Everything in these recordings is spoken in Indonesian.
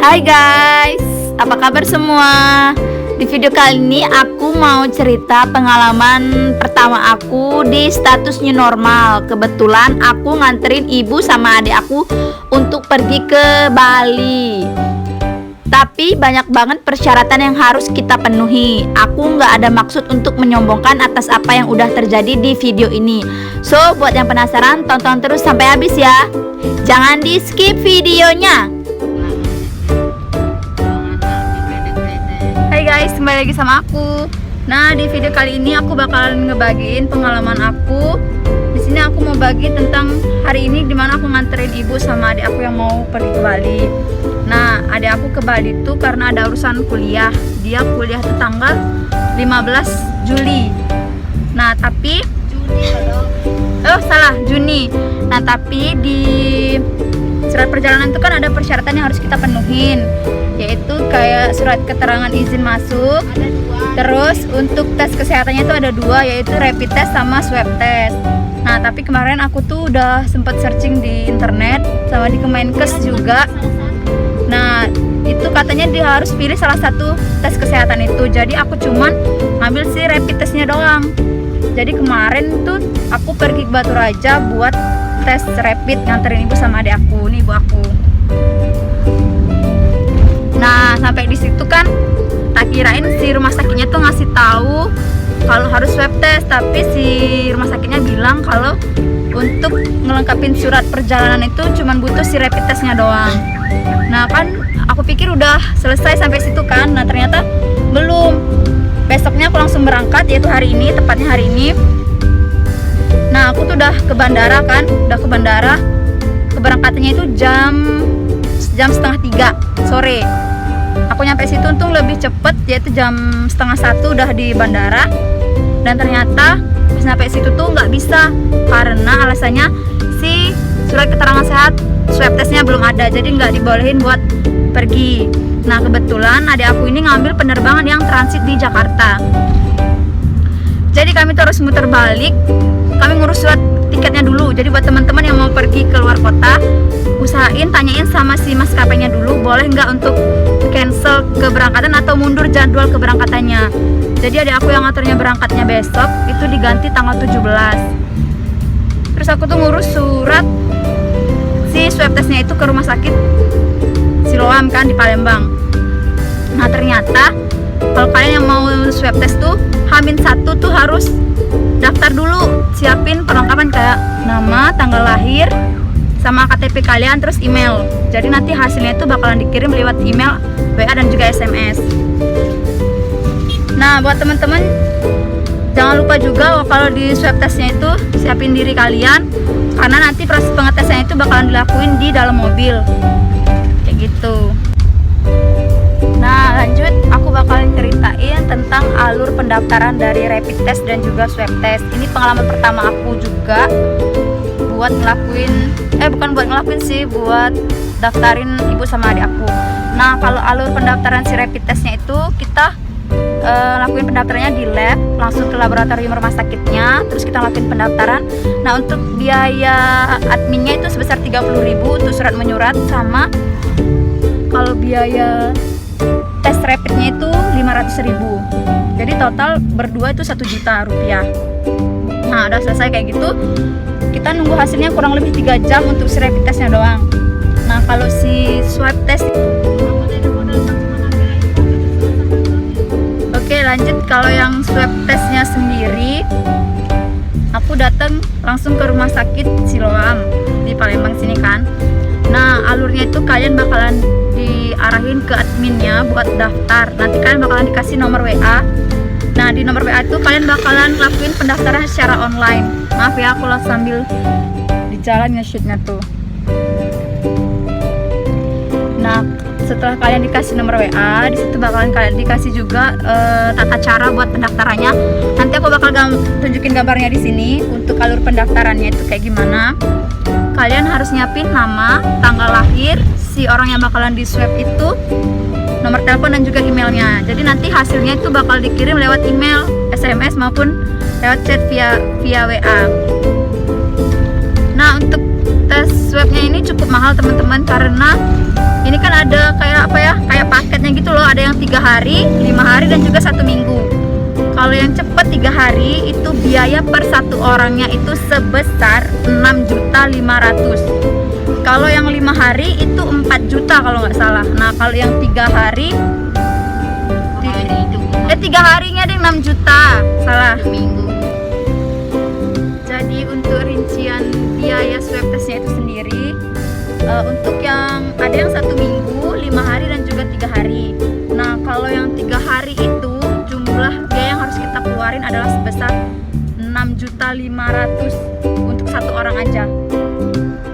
Hai guys, apa kabar semua? Di video kali ini aku mau cerita pengalaman pertama aku di status new normal. Kebetulan aku nganterin ibu sama adik aku untuk pergi ke Bali. Tapi banyak banget persyaratan yang harus kita penuhi. Aku nggak ada maksud untuk menyombongkan atas apa yang udah terjadi di video ini. So, buat yang penasaran, tonton terus sampai habis ya. Jangan di skip videonya. Hai guys, kembali lagi sama aku. Nah, di video kali ini aku bakalan ngebagiin pengalaman aku. Di sini aku mau bagi tentang hari ini dimana aku nganterin ibu sama adik aku yang mau pergi ke Bali. Nah, adik aku ke Bali itu karena ada urusan kuliah. Dia kuliah tuh tanggal 15 Juli. Nah, tapi Juni. Nah, tapi di surat perjalanan itu kan ada persyaratan yang harus kita penuhin, yaitu kayak surat keterangan izin masuk. Terus untuk tes kesehatannya itu ada dua, yaitu rapid test sama swab test. Nah, tapi kemarin aku tuh udah sempat searching di internet sama di Kemenkes juga. Nah, itu katanya dia harus pilih salah satu tes kesehatan itu. Jadi aku cuman ngambil si rapid testnya doang. Jadi kemarin tuh aku pergi ke Batu Raja buat tes rapid, nganterin ibu sama adik aku, nih ibu aku. Nah, sampai di situ kan tak kirain si rumah sakitnya tuh ngasih tahu kalau harus swab test, tapi si rumah sakitnya bilang kalau untuk ngelengkapin surat perjalanan itu cuman butuh si rapid testnya doang. Nah, kan aku pikir udah selesai sampai situ kan. Nah, ternyata belum. Besoknya aku langsung berangkat, yaitu hari ini, tepatnya hari ini. Nah, aku tuh udah ke bandara kan, keberangkatannya itu jam setengah 3 sore. Aku nyampe situ untung lebih cepet, yaitu jam setengah 1 udah di bandara. Dan ternyata pas nyampe situ tuh nggak bisa, karena alasannya si surat keterangan sehat swab testnya belum ada, jadi nggak dibolehin buat pergi. Nah, kebetulan adik aku ini ngambil penerbangan yang transit di Jakarta. Jadi kami terus muter balik. Kami ngurus surat tiketnya dulu. Jadi buat teman-teman yang mau pergi ke luar kota, usahain tanyain sama si maskapainya dulu, boleh nggak untuk cancel keberangkatan atau mundur jadwal keberangkatannya. Jadi adik aku yang ngaturnya berangkatnya besok, itu diganti tanggal 17. Terus aku tuh ngurus surat si swab testnya itu ke rumah sakit Siloam kan di Palembang. Nah, ternyata kalau kalian yang mau swab test tuh H-1 tuh harus daftar dulu, siapin perlengkapan kayak nama, tanggal lahir, sama KTP kalian, terus email. Jadi nanti hasilnya itu bakalan dikirim lewat email, WA dan juga SMS. Nah, buat teman-teman jangan lupa juga kalau di swab testnya itu siapin diri kalian, karena nanti proses pengetesannya itu bakalan dilakuin di dalam mobil gitu. Nah, lanjut aku bakalan ceritain tentang alur pendaftaran dari rapid test dan juga swab test. Ini pengalaman pertama aku juga buat buat daftarin ibu sama adik aku. Nah, kalau alur pendaftaran si rapid testnya itu kita lakuin pendaftarannya di lab, langsung ke laboratorium rumah sakitnya, terus kita lakuin pendaftaran. Nah, untuk biaya adminnya itu sebesar 30.000 untuk surat menyurat, sama kalau biaya tes rapidnya itu 500.000. Jadi total berdua itu 1 juta rupiah. Nah, udah selesai kayak gitu, kita nunggu hasilnya kurang lebih 3 jam untuk si rapid testnya doang. Nah, kalau si swab test, oke, lanjut. Kalau yang swab testnya sendiri, aku datang langsung ke rumah sakit Siloam di Palembang sini kan. Nah, alurnya itu kalian bakalan diarahin ke adminnya buat daftar. Nanti kalian bakalan dikasih nomor WA. Nah, di nomor WA itu kalian bakalan lakuin pendaftaran secara online. Maaf ya, aku sambil di jalan nge-shootnya tuh. Nah, setelah kalian dikasih nomor WA, di situ bakalan kalian dikasih juga tata cara buat pendaftarannya. Nanti aku bakal tunjukin gambarnya di sini untuk alur pendaftarannya itu kayak gimana. Kalian harus nyiapin nama, tanggal lahir si orang yang bakalan di swab itu, nomor telepon dan juga emailnya. Jadi nanti hasilnya itu bakal dikirim lewat email, SMS maupun lewat chat via WA. Nah, untuk tes swabnya ini cukup mahal teman-teman, karena ini kan ada kayak apa hari, 5 hari, dan juga 1 minggu. Kalau yang cepat 3 hari itu biaya per satu orangnya itu sebesar 6.500.000. Kalau yang 5 hari itu 4 juta kalau nggak salah. Nah kalau yang 3 hari 3 harinya deh 6 juta, salah. Minggu. Jadi untuk rincian biaya swab testnya itu sendiri, untuk yang ada yang 1 minggu, 5 hari, dan juga 3 hari. Nah kalau yang 3 hari itu jumlah biaya yang harus kita keluarin adalah sebesar 6.500.000 untuk satu orang aja.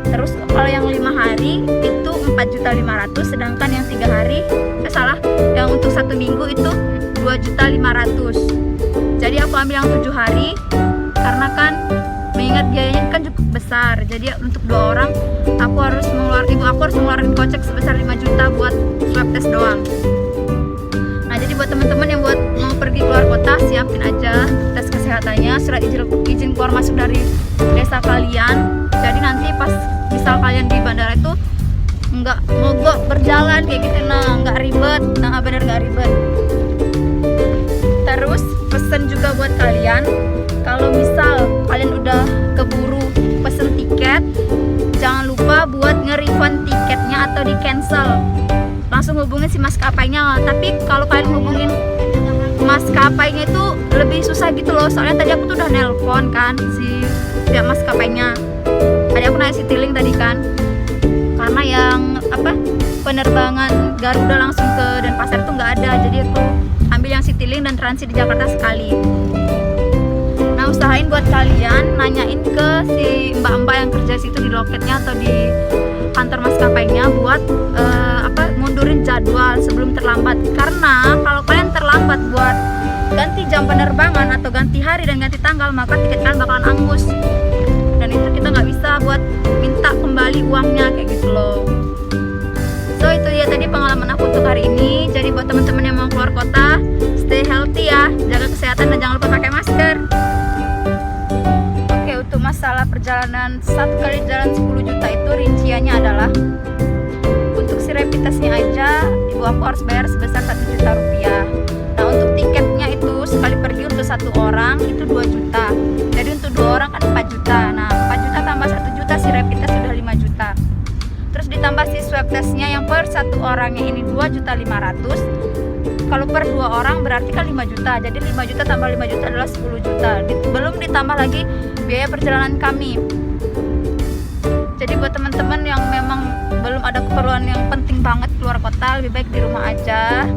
Terus kalau yang 5 hari itu 4.500.000, sedangkan yang 3 hari yang untuk 1 minggu itu 2.500.000. Jadi aku ambil yang 7 hari karena kan mengingat biayanya kan cukup besar. Jadi untuk 2 orang aku harus mengeluarkan kocek sebesar 5 juta buat swab test doang. Nah jadi buat teman-teman yang mau pergi keluar kota, siapin aja tes kesehatannya, surat izin keluar masuk dari desa kalian. Jadi nanti pas misal kalian di bandara itu nggak mogok berjalan kayak gitu, nggak ribet, bener nggak ribet. Terus pesen juga buat kalian, kalau misal kalian udah keburu pesen tiket, jangan lupa buat nge-refund tiketnya atau di cancel. Langsung hubungin si maskapainya. Tapi kalau kalian hubungin maskapainya itu lebih susah gitu loh, soalnya tadi aku tuh udah nelpon kan si pihak maskapainya. Tadi aku nanya Citylink tadi kan, karena yang penerbangan Garuda langsung ke Denpasar tuh nggak ada, jadi aku ambil yang Citylink dan transit di Jakarta sekali. Nah usahain buat kalian nanyain ke si mbak-mbak yang kerja situ di loketnya atau di kantor maskapainya buat mundurin jadwal sebelum terlambat. Karena kalau kalian terlambat buat ganti jam penerbangan atau ganti hari dan ganti tanggal, maka tiket kalian bakalan angus, dan itu kita nggak bisa buat minta kembali uangnya kayak gitu loh. So itu dia tadi pengalaman aku untuk hari ini. Jadi buat teman-teman yang mau keluar kota, stay healthy ya, jaga kesehatan dan jangan lupa pakai masker. Oke, untuk masalah perjalanan 1 kali jalan 10 juta itu rinciannya adalah untuk si rapid testnya aja ibu aku harus bayar sebesar 1 juta rupiah. Nah untuk tiketnya itu sekali pergi untuk 1 orang itu 2 juta. Jadi untuk 2 orang kan 4 juta. Nah 4 juta tambah 1 juta si rapid test sudah 5 juta. Terus ditambah si swab testnya yang per 1 orangnya ini 2.500.000. Kalau per 2 orang berarti kan 5 juta. Jadi 5 juta tambah 5 juta adalah 10 juta. Belum ditambah lagi biaya perjalanan kami. Jadi buat teman-teman yang memang belum ada keperluan yang penting banget keluar kota, lebih baik di rumah aja.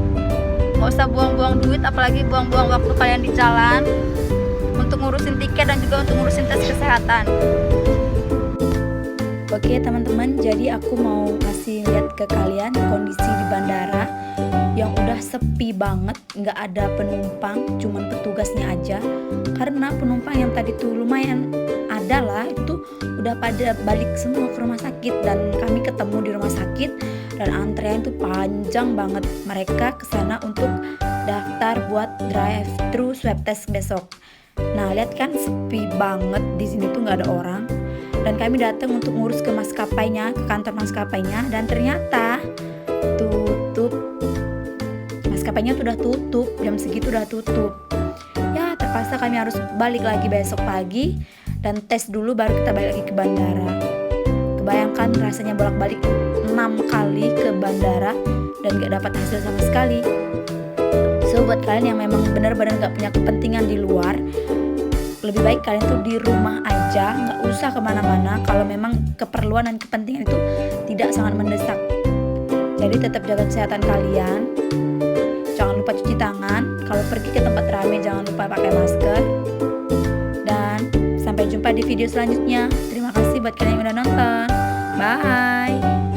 Gak usah buang-buang duit, apalagi buang-buang waktu kalian di jalan untuk ngurusin tiket dan juga untuk ngurusin tes kesehatan. Oke teman-teman, jadi aku mau kasih lihat ke kalian kondisi di bandara yang udah sepi banget, nggak ada penumpang, cuman petugasnya aja. Karena penumpang yang tadi tuh lumayan ada lah, itu udah pada balik semua ke rumah sakit, dan kami ketemu di rumah sakit dan antrean tuh panjang banget. Mereka kesana untuk daftar buat drive thru swab test besok. Nah lihat kan sepi banget di sini tuh nggak ada orang. Dan kami datang untuk ngurus ke maskapainya, ke kantor maskapainya, dan ternyata tutup. Maskapainya tuh udah tutup, jam segitu udah tutup. Ya terpaksa kami harus balik lagi besok pagi dan tes dulu baru kita balik lagi ke bandara. Kebayangkan rasanya bolak-balik 6 kali ke bandara dan gak dapat hasil sama sekali. So buat kalian yang memang benar-benar gak punya kepentingan di luar, lebih baik kalian tuh di rumah aja, nggak usah kemana-mana kalau memang keperluan dan kepentingan itu tidak sangat mendesak. Jadi tetap jaga kesehatan kalian, jangan lupa cuci tangan, kalau pergi ke tempat ramai jangan lupa pakai masker, dan sampai jumpa di video selanjutnya. Terima kasih buat kalian yang udah nonton, bye.